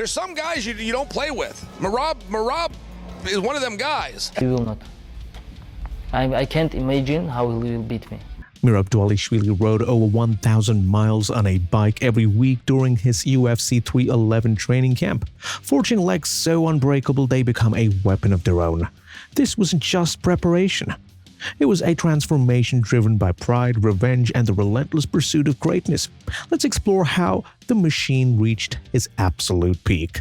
There's some guys you don't play with. Merab is one of them guys. He will not. I can't imagine how he will beat me. Merab Dvalishvili rode over 1,000 miles on a bike every week during his UFC 311 training camp, forging legs so unbreakable they become a weapon of their own. This wasn't just preparation. It was a transformation driven by pride, revenge, and the relentless pursuit of greatness. Let's explore how the machine reached its absolute peak.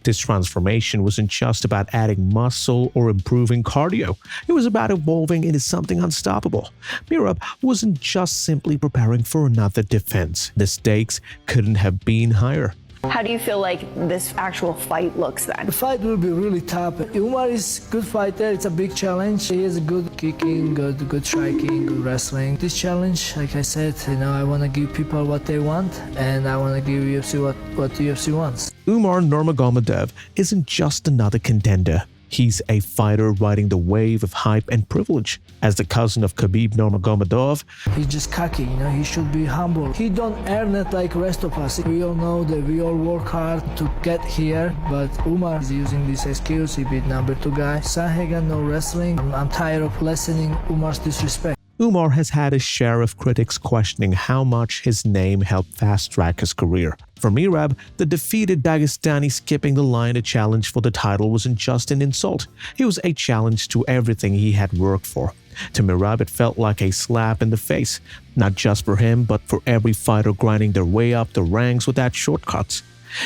This transformation wasn't just about adding muscle or improving cardio. It was about evolving into something unstoppable. Merab wasn't just simply preparing for another defense. The stakes couldn't have been higher. How do you feel like this actual fight looks then? The fight will be really tough. Umar is a good fighter. It's a big challenge. He has good kicking, good striking, good wrestling. This challenge, like I said, I want to give people what they want, and I want to give UFC what the UFC wants. Umar Nurmagomedov isn't just another contender. He's a fighter riding the wave of hype and privilege. As the cousin of Khabib Nurmagomedov, he's just cocky, he should be humble. He don't earn it like rest of us. We all know that we all work hard to get here, but Umar is using this excuse. He beat number 2 guy. Sanhagan, no wrestling. I'm tired of lessening Umar's disrespect. Umar has had his share of critics questioning how much his name helped fast-track his career. For Merab, the defeated Dagestani skipping the line to challenge for the title wasn't just an insult. It was a challenge to everything he had worked for. To Merab, it felt like a slap in the face, not just for him, but for every fighter grinding their way up the ranks without shortcuts.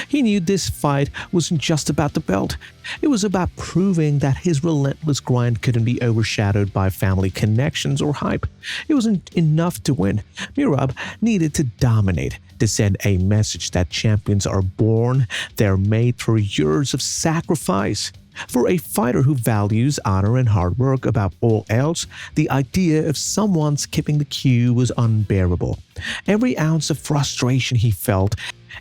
He knew this fight wasn't just about the belt. It was about proving that his relentless grind couldn't be overshadowed by family connections or hype. It wasn't enough to win. Merab needed to dominate, to send a message that champions are born, they're made through years of sacrifice. For a fighter who values honor and hard work above all else, the idea of someone skipping the queue was unbearable. Every ounce of frustration he felt,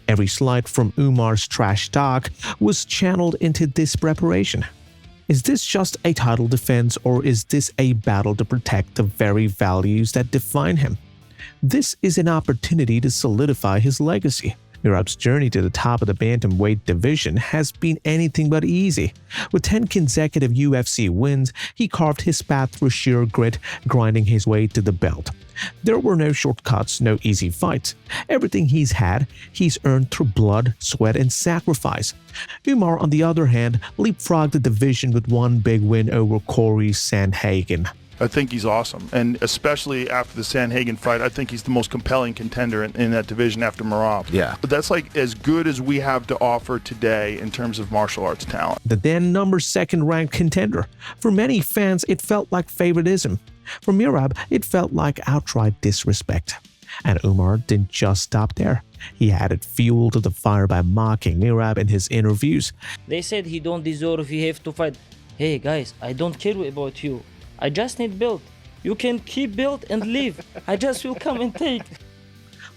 every slight from Umar's trash talk, was channeled into this preparation. Is this just a title defense, or is this a battle to protect the very values that define him? This is an opportunity to solidify his legacy. Merab's journey to the top of the bantamweight division has been anything but easy. With 10 consecutive UFC wins, he carved his path through sheer grit, grinding his way to the belt. There were no shortcuts, no easy fights. Everything he's had, he's earned through blood, sweat, and sacrifice. Umar, on the other hand, leapfrogged the division with one big win over Corey Sandhagen. I think he's awesome, and especially after the Sandhagen fight, I think he's the most compelling contender in that division after Merab. Yeah. But that's like as good as we have to offer today in terms of martial arts talent. The then number 2nd ranked contender. For many fans, it felt like favoritism. For Merab, it felt like outright disrespect. And Umar didn't just stop there. He added fuel to the fire by mocking Merab in his interviews. They said he don't deserve, he have to fight. Hey guys, I don't care about you. I just need belt. You can keep belt and leave. I just will come and take.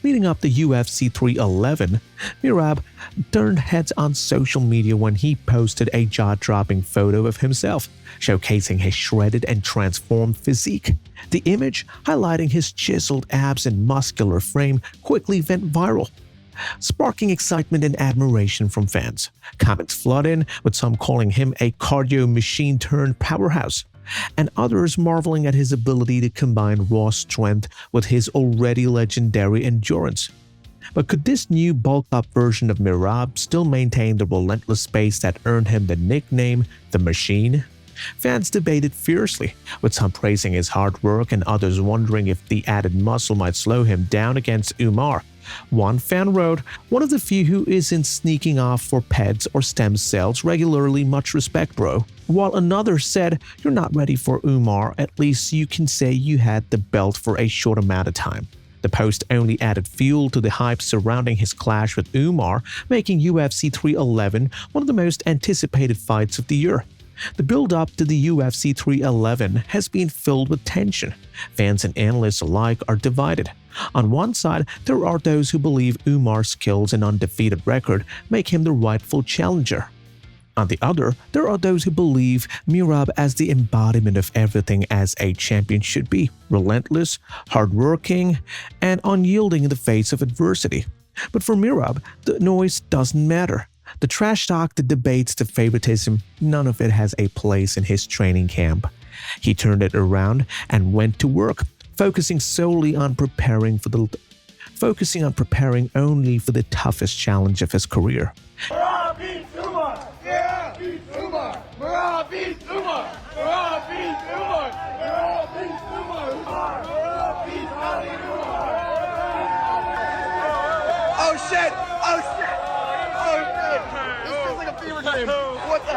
Leading up to UFC 311, Merab turned heads on social media when he posted a jaw-dropping photo of himself, showcasing his shredded and transformed physique. The image, highlighting his chiseled abs and muscular frame, quickly went viral, sparking excitement and admiration from fans. Comments flood in, with some calling him a cardio machine turned powerhouse, and others marveling at his ability to combine raw strength with his already legendary endurance. But could this new bulked-up version of Merab still maintain the relentless pace that earned him the nickname The Machine? Fans debated fiercely, with some praising his hard work and others wondering if the added muscle might slow him down against Umar. One fan wrote, "One of the few who isn't sneaking off for pets or stem cells regularly, much respect, bro." While another said, "You're not ready for Umar, at least you can say you had the belt for a short amount of time." The post only added fuel to the hype surrounding his clash with Umar, making UFC 311 one of the most anticipated fights of the year. The build-up to the UFC 311 has been filled with tension. Fans and analysts alike are divided. On one side, there are those who believe Umar's skills and undefeated record make him the rightful challenger. On the other, there are those who believe Merab as the embodiment of everything as a champion should be: relentless, hardworking, and unyielding in the face of adversity. But for Merab, the noise doesn't matter. The trash talk, the debates, the favoritism, none of it has a place in his training camp. He turned it around and went to work, focusing only for the toughest challenge of his career. Merab beats Umar! Yeah! Beats Umar! Merab beats Umar! Merab beats Umar! Merab beats Umar! Merab beats Umar! Oh shit! Oh shit! Oh shit! This feels like a fever dream. What the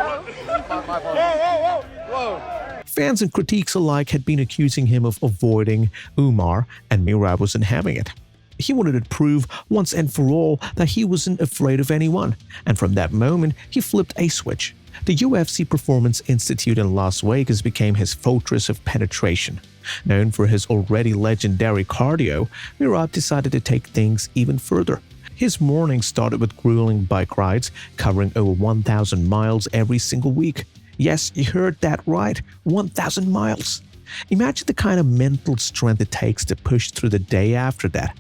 hell? Whoa! Fans and critiques alike had been accusing him of avoiding Umar, and Merab wasn't having it. He wanted to prove once and for all that he wasn't afraid of anyone, and from that moment, he flipped a switch. The UFC Performance Institute in Las Vegas became his fortress of penetration. Known for his already legendary cardio, Merab decided to take things even further. His mornings started with grueling bike rides, covering over 1,000 miles every single week. Yes, you heard that right, 1,000 miles. Imagine the kind of mental strength it takes to push through the day after that.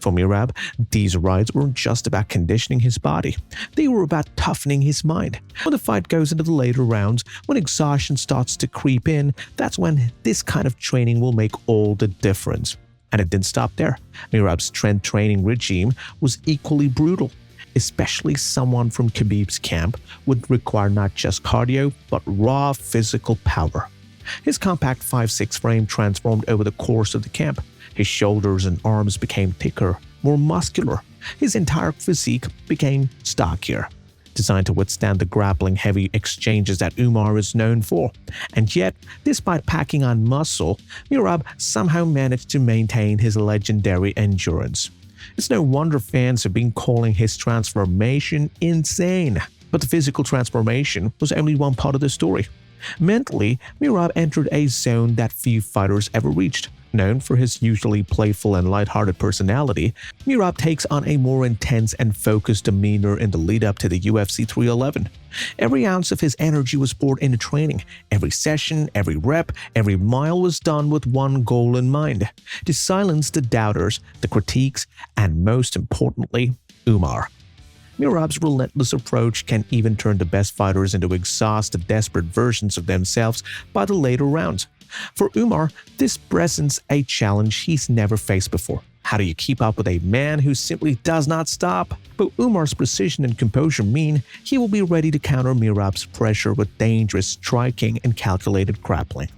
For Merab, these rides weren't just about conditioning his body, they were about toughening his mind. When the fight goes into the later rounds, when exhaustion starts to creep in, that's when this kind of training will make all the difference. And it didn't stop there. Merab's strength training regime was equally brutal. Especially someone from Khabib's camp would require not just cardio, but raw physical power. His compact 5'6" frame transformed over the course of the camp. His shoulders and arms became thicker, more muscular. His entire physique became stockier, designed to withstand the grappling-heavy exchanges that Umar is known for. And yet, despite packing on muscle, Merab somehow managed to maintain his legendary endurance. It's no wonder fans have been calling his transformation insane. But the physical transformation was only one part of the story. Mentally, Merab entered a zone that few fighters ever reached. Known for his usually playful and lighthearted personality, Merab takes on a more intense and focused demeanor in the lead-up to the UFC 311. Every ounce of his energy was poured into training. Every session, every rep, every mile was done with one goal in mind: to silence the doubters, the critiques, and most importantly, Umar. Merab's relentless approach can even turn the best fighters into exhausted, desperate versions of themselves by the later rounds. For Umar, this presents a challenge he's never faced before. How do you keep up with a man who simply does not stop? But Umar's precision and composure mean he will be ready to counter Merab's pressure with dangerous striking and calculated grappling.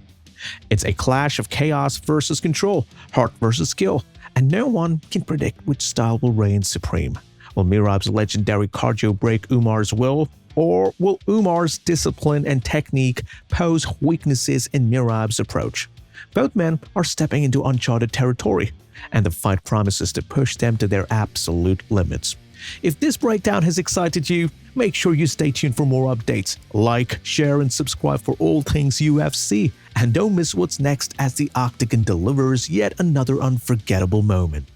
It's a clash of chaos versus control, heart versus skill, and no one can predict which style will reign supreme. Will Merab's legendary cardio break Umar's will? Or will Umar's discipline and technique pose weaknesses in Merab's approach? Both men are stepping into uncharted territory, and the fight promises to push them to their absolute limits. If this breakdown has excited you, make sure you stay tuned for more updates. Like, share, and subscribe for all things UFC. And don't miss what's next as the Octagon delivers yet another unforgettable moment.